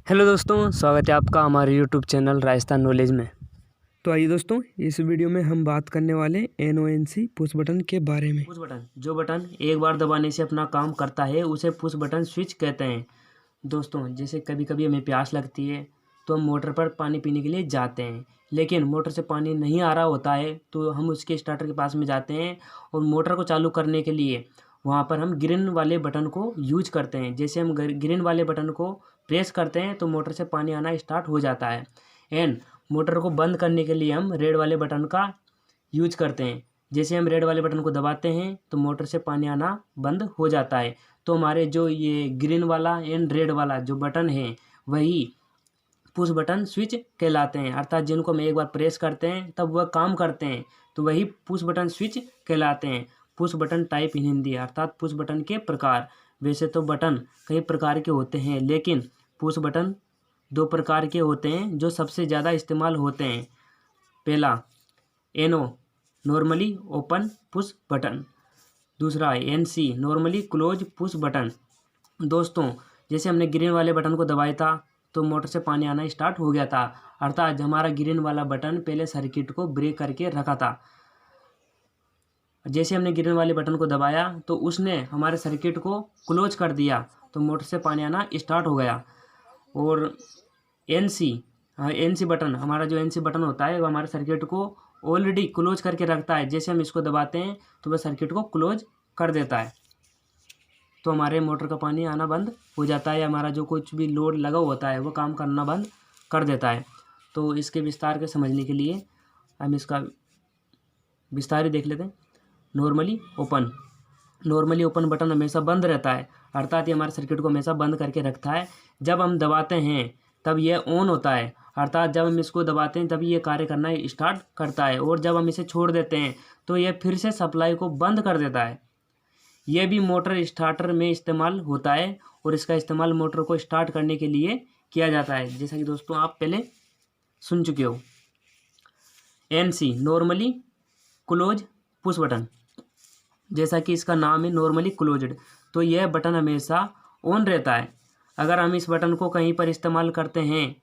Hello दोस्तों, स्वागत है आपका हमारे यूट्यूब चैनल राजस्थान नॉलेज में। तो आइए दोस्तों, इस वीडियो में हम बात करने वाले NONC पुश बटन के बारे में। पुश बटन, जो बटन एक बार दबाने से अपना काम करता है उसे पुश बटन स्विच कहते हैं। दोस्तों, जैसे कभी कभी हमें प्यास लगती है तो हम मोटर पर पानी पीने के लिए जाते हैं, लेकिन मोटर से पानी नहीं आ रहा होता है तो हम उसके स्टार्टर के पास में जाते हैं और मोटर को चालू करने के लिए वहाँ पर हम ग्रीन वाले बटन को यूज करते हैं। जैसे हम ग्रीन वाले बटन को प्रेस करते हैं तो मोटर से पानी आना स्टार्ट हो जाता है। एंड मोटर को बंद करने के लिए हम रेड वाले बटन का यूज करते हैं। जैसे हम रेड वाले बटन को दबाते हैं तो मोटर से पानी आना बंद हो जाता है। तो हमारे जो ये ग्रीन वाला एंड रेड वाला जो बटन है वही पुश बटन स्विच कहलाते हैं, अर्थात जिनको हम एक बार प्रेस करते हैं तब वह काम करते हैं, तो वही पुश बटन स्विच कहलाते हैं। Push button type in Hindi, अर्थात पुश बटन के प्रकार। वैसे तो बटन कई प्रकार के होते हैं, लेकिन पुश बटन दो प्रकार के होते हैं जो सबसे ज़्यादा इस्तेमाल होते हैं। पहला NO normally open push button, दूसरा NC normally close push button. दोस्तों, जैसे हमने ग्रीन वाले बटन को दबाया था तो मोटर से पानी आना स्टार्ट हो गया था, अर्थात हमारा ग्रीन वाला बटन पहले सर्किट को ब्रेक करके रखा था। जैसे हमने ग्रीन वाले बटन को दबाया तो उसने हमारे सर्किट को क्लोज कर दिया तो मोटर से पानी आना स्टार्ट हो गया। और NC बटन, हमारा जो NC बटन होता है वो हमारे सर्किट को ऑलरेडी क्लोज करके रखता है। जैसे हम इसको दबाते हैं तो वह सर्किट को क्लोज कर देता है, तो हमारे मोटर का पानी आना बंद हो जाता है। हमारा जो कुछ भी लोड लगा होता है वो काम करना बंद कर देता है। तो इसके विस्तार के समझने के लिए हम इसका विस्तार ही देख लेते हैं। नॉर्मली ओपन बटन हमेशा बंद रहता है, अर्थात ये हमारे सर्किट को हमेशा बंद करके रखता है। जब हम दबाते हैं तब ये ऑन होता है, अर्थात जब हम इसको दबाते हैं तभी ये कार्य करना स्टार्ट करता है, और जब हम इसे छोड़ देते हैं तो ये फिर से सप्लाई को बंद कर देता है। यह भी मोटर स्टार्टर में इस्तेमाल होता है और इसका इस्तेमाल मोटर को स्टार्ट करने के लिए किया जाता है, जैसा कि दोस्तों आप पहले सुन चुके हो। NC normally close push button, जैसा कि इसका नाम है नॉर्मली क्लोज्ड, तो यह बटन हमेशा ऑन रहता है। अगर हम इस बटन को कहीं पर इस्तेमाल करते हैं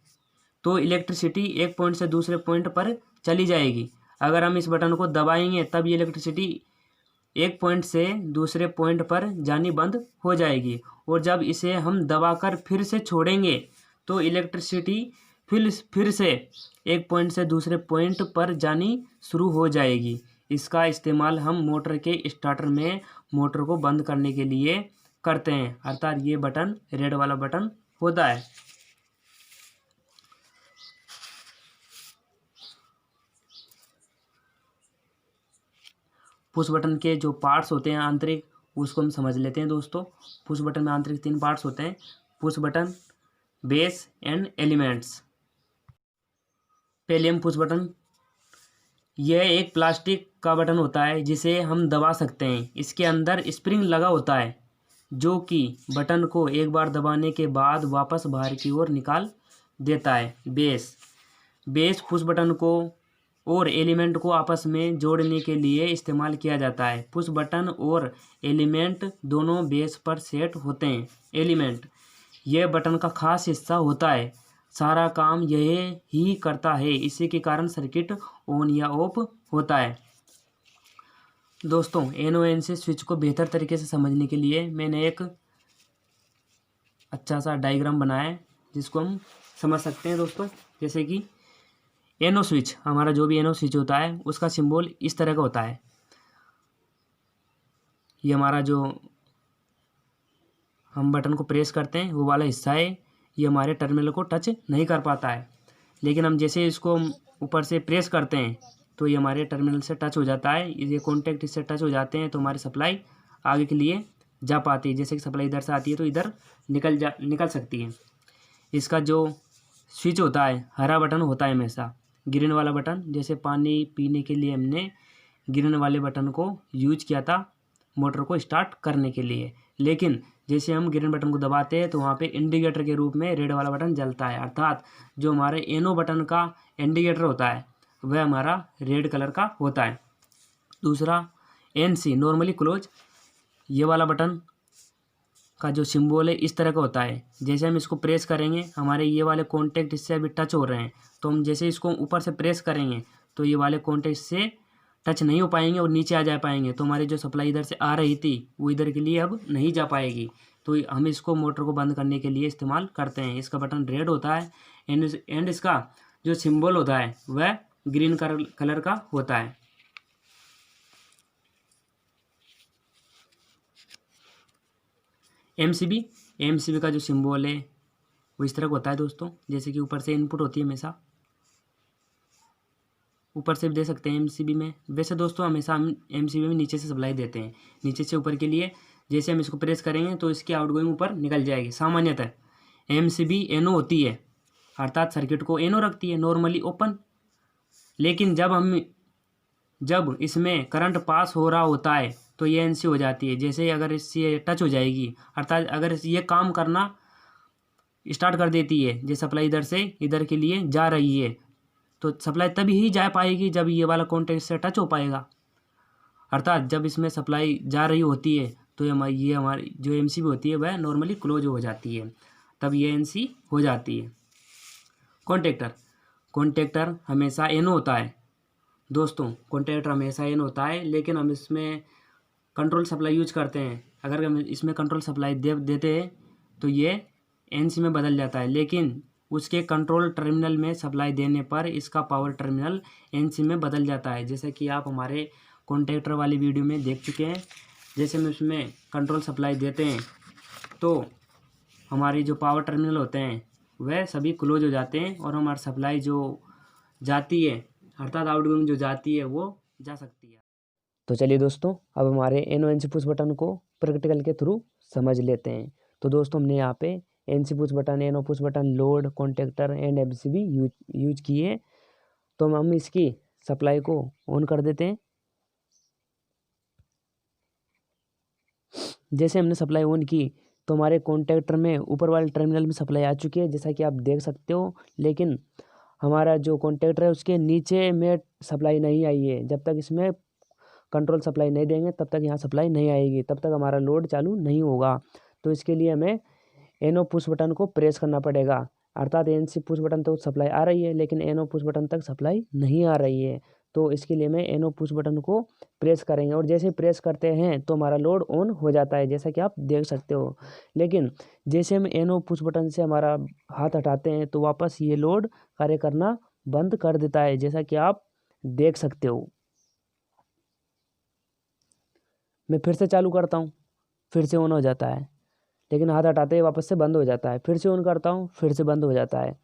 तो इलेक्ट्रिसिटी एक पॉइंट से दूसरे पॉइंट पर चली जाएगी। अगर हम इस बटन को दबाएंगे तब ये इलेक्ट्रिसिटी एक पॉइंट से दूसरे पॉइंट पर जानी बंद हो जाएगी, और जब इसे हम दबाकर फिर से छोड़ेंगे तो इलेक्ट्रिसिटी फिर से एक पॉइंट से दूसरे पॉइंट पर जानी शुरू हो जाएगी। इसका इस्तेमाल हम मोटर के स्टार्टर में मोटर को बंद करने के लिए करते हैं, अर्थात ये बटन रेड वाला बटन होता है। पुश बटन के जो पार्ट्स होते हैं आंतरिक, उसको हम समझ लेते हैं दोस्तों। पुश बटन में आंतरिक 3 पार्ट्स होते हैं: push button, base and elements. पहले हम पुश बटन, यह एक प्लास्टिक का बटन होता है जिसे हम दबा सकते हैं। इसके अंदर स्प्रिंग लगा होता है जो कि बटन को एक बार दबाने के बाद वापस बाहर की ओर निकाल देता है। बेस पुश बटन को और एलिमेंट को आपस में जोड़ने के लिए इस्तेमाल किया जाता है। पुश बटन और एलिमेंट दोनों बेस पर सेट होते हैं। एलिमेंट यह बटन का खास हिस्सा होता है, सारा काम यह ही करता है, इसी के कारण सर्किट ऑन या ऑफ होता है। दोस्तों, NONC स्विच को बेहतर तरीके से समझने के लिए मैंने एक अच्छा सा डायग्राम बनाया है जिसको हम समझ सकते हैं दोस्तों। जैसे कि NO स्विच, हमारा जो भी NO स्विच होता है उसका सिंबल इस तरह का होता है। ये हमारा जो हम बटन को प्रेस करते हैं वो वाला हिस्सा है, ये हमारे टर्मिनल को टच नहीं कर पाता है, लेकिन हम जैसे इसको ऊपर से प्रेस करते हैं तो ये हमारे टर्मिनल से टच हो जाता है। ये कॉन्टैक्ट इससे टच हो जाते हैं तो हमारी सप्लाई आगे के लिए जा पाती है। जैसे कि सप्लाई इधर से आती है तो इधर निकल सकती है। इसका जो स्विच होता है, हरा बटन होता है हमेशा। ग्रीन वाला बटन, जैसे पानी पीने के लिए हमने ग्रीन वाले बटन को यूज किया था मोटर को स्टार्ट करने के लिए, लेकिन जैसे हम ग्रीन बटन को दबाते हैं तो वहाँ पे इंडिकेटर के रूप में रेड वाला बटन जलता है, अर्थात जो हमारे NO बटन का इंडिकेटर होता है वह हमारा रेड कलर का होता है। दूसरा NC नॉर्मली क्लोज, ये वाला बटन का जो सिंबल है इस तरह का होता है। जैसे हम इसको प्रेस करेंगे, हमारे ये वाले कॉन्टैक्ट इससे अभी टच हो रहे हैं, तो हम जैसे इसको ऊपर से प्रेस करेंगे तो ये वाले कॉन्टैक्ट से टच नहीं हो पाएंगे और नीचे आ जा पाएंगे। तो हमारी जो सप्लाई इधर से आ रही थी वो इधर के लिए अब नहीं जा पाएगी। तो हम इसको मोटर को बंद करने के लिए इस्तेमाल करते हैं। इसका बटन रेड होता है एंड इसका जो सिंबल होता है वह ग्रीन कलर का होता है। एमसीबी का जो सिंबल है वो इस तरह का होता है दोस्तों। जैसे कि ऊपर से इनपुट होती है, हमेशा ऊपर से भी दे सकते हैं एमसीबी में। वैसे दोस्तों हमेशा हम एमसीबी में नीचे से सप्लाई देते हैं, नीचे से ऊपर के लिए। जैसे हम इसको प्रेस करेंगे तो इसकी आउटगोइंग ऊपर निकल जाएगी। सामान्यतः एमसीबी एनो होती है, अर्थात सर्किट को एनो रखती है, नॉर्मली ओपन। लेकिन जब इसमें करंट पास हो रहा होता है तो ये एनसी हो जाती है। जैसे अगर इससे टच हो जाएगी, अर्थात अगर ये काम करना स्टार्ट कर देती है, जैसे सप्लाई इधर से इधर के लिए जा रही है, तो सप्लाई तभी ही जा पाएगी जब ये वाला कॉन्टैक्ट से टच हो पाएगा। अर्थात जब इसमें सप्लाई जा रही होती है तो ये हमारी जो एमसीबी होती है वह नॉर्मली क्लोज हो जाती है, तब ये एनसी हो जाती है। कॉन्टैक्टर हमेशा एनो होता है दोस्तों, कॉन्टैक्टर हमेशा एनो होता है। लेकिन हम इसमें कंट्रोल सप्लाई यूज करते हैं। अगर हम इसमें कंट्रोल सप्लाई देते हैं तो ये एनसी में बदल जाता है, लेकिन उसके कंट्रोल टर्मिनल में सप्लाई देने पर इसका पावर टर्मिनल एनसी में बदल जाता है। जैसे कि आप हमारे कॉन्टैक्टर वाली वीडियो में देख चुके हैं। जैसे हम उसमें कंट्रोल सप्लाई देते हैं तो हमारी जो पावर टर्मिनल होते हैं वह सभी क्लोज हो जाते हैं और हमारी सप्लाई जो जाती है, अर्थात आउटगोइंग जो जाती है, वो जा सकती है। तो चलिए दोस्तों, अब हमारे एनो एनसी पुश बटन को प्रैक्टिकल के थ्रू समझ लेते हैं। तो दोस्तों हमने यहाँ पे NC push button, NO push button, load, contactor and MCB use किए। तो हम इसकी सप्लाई को ऑन कर देते हैं। जैसे हमने सप्लाई ऑन की तो हमारे कॉन्टैक्टर में ऊपर वाले टर्मिनल में सप्लाई आ चुकी है, जैसा कि आप देख सकते हो। लेकिन हमारा जो कॉन्टैक्टर है उसके नीचे में सप्लाई नहीं आई है। जब तक इसमें कंट्रोल सप्लाई नहीं देंगे तब तक यहाँ सप्लाई नहीं आएगी, तब तक हमारा लोड चालू नहीं होगा। तो इसके लिए हमें एनो पुश बटन को प्रेस करना पड़ेगा। अर्थात एनसी पुश बटन तो सप्लाई आ रही है लेकिन एनो पुश बटन तक सप्लाई नहीं आ रही है। तो इसके लिए मैं एनो पुश बटन को प्रेस करेंगे और जैसे प्रेस करते हैं तो हमारा लोड ऑन हो जाता है, जैसा कि आप देख सकते हो। लेकिन जैसे हम एनो पुश बटन से हमारा हाथ हटाते हैं तो वापस ये लोड कार्य करना बंद कर देता है, जैसा कि आप देख सकते हो। मैं फिर से चालू करता हूँ, फिर से ऑन हो जाता है, लेकिन हाथ हटाते ही वापस से बंद हो जाता है। फिर से ऑन करता हूँ, फिर से बंद हो जाता है।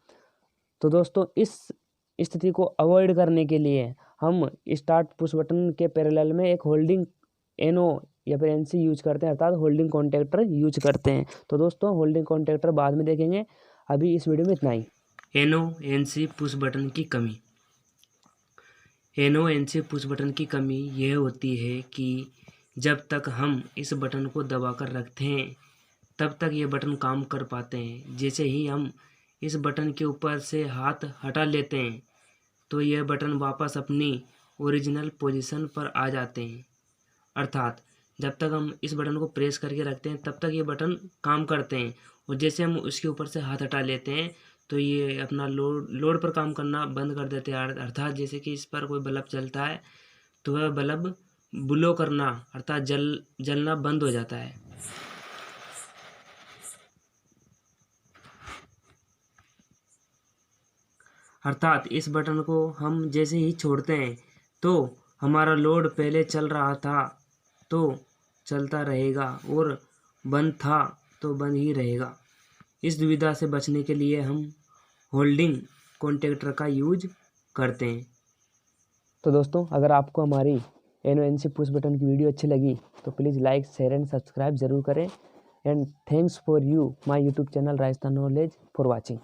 तो दोस्तों इस स्थिति को अवॉइड करने के लिए हम स्टार्ट पुश बटन के पैरेलल में एक होल्डिंग एनो या फिर एनसी यूज करते हैं, अर्थात होल्डिंग कॉन्टैक्टर यूज करते हैं। तो दोस्तों होल्डिंग कॉन्टैक्टर बाद में देखेंगे, अभी इस वीडियो में इतना ही। एनो एनसी पुश बटन की कमी। एनो एनसी पुश बटन की कमी यह होती है कि जब तक हम इस बटन को दबाकर रखते हैं तब तक ये बटन काम कर पाते हैं। जैसे ही हम इस बटन के ऊपर से हाथ हटा लेते हैं तो यह बटन वापस अपनी ओरिजिनल पोजीशन पर आ जाते हैं। अर्थात जब तक हम इस बटन को प्रेस करके रखते हैं तब तक ये बटन काम करते हैं, और जैसे हम उसके ऊपर से हाथ हटा लेते हैं तो ये अपना लोड पर काम करना बंद कर देते हैं। अर्थात जैसे कि इस पर कोई बल्ब जलता है तो वह बल्ब ब्लो करना अर्थात जलना बंद हो जाता है। अर्थात इस बटन को हम जैसे ही छोड़ते हैं तो हमारा लोड पहले चल रहा था तो चलता रहेगा और बंद था तो बंद ही रहेगा। इस दुविधा से बचने के लिए हम होल्डिंग कॉन्टैक्टर का यूज करते हैं। तो दोस्तों अगर आपको हमारी एनो एनसी पुश बटन की वीडियो अच्छी लगी तो please like, share and subscribe ज़रूर करें। And thanks for you my YouTube channel Rajasthan knowledge for watching.